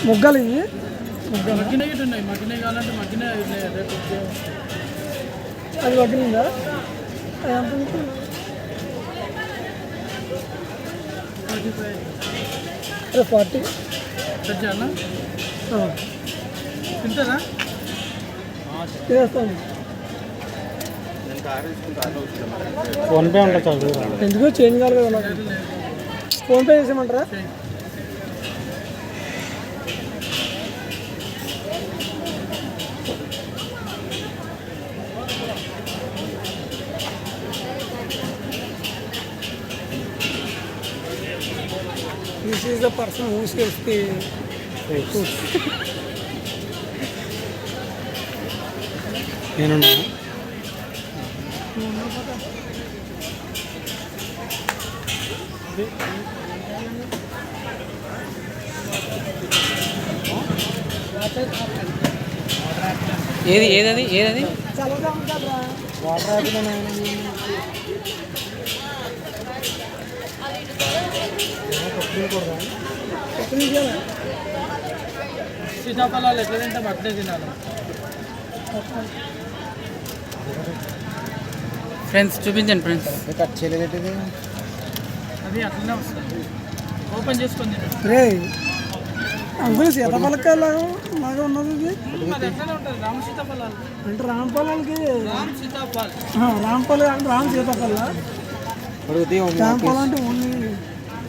మొగ్గలు ఇవి మగ్గిన గిట్ ఉన్నాయి. మగ్గిన కావాలంటే మగ్గిన రేపు అది మగ్గిలిందా? అదే 40 తెచ్చానా తింటారా? చేస్తాను. ఫోన్పే ఉంటుంది. ఎందుకో చేంజ్ కావాలి కదా నాకు. PhonePe చేసేయమంటారా? This is the person who sells the food. నేనున్నా ఏది ఏదది ఏదది చల్లగా ఉంటుందా? వాటర్ సీతాఫలాలు ఎట్లా తింటే అట్లే తినాలి. ఫ్రెండ్స్ చూపించండి ఫ్రెండ్స్. కట్ చేయలేదు అది అట్లనే వస్తుంది. ఓపెన్ చేసుకొని రే అంకుల్ సీతాఫలకాయ లాగా ఉన్నది ఇది. అది ఎట్లనే ఉంటుంది. రామ సీతాఫలాలు అంటే రాంపాలకి రామ్ సీతాఫల్ రాంపాల అంటే రామ్ సీతాఫల రాంపాల అంటే ఓన్లీ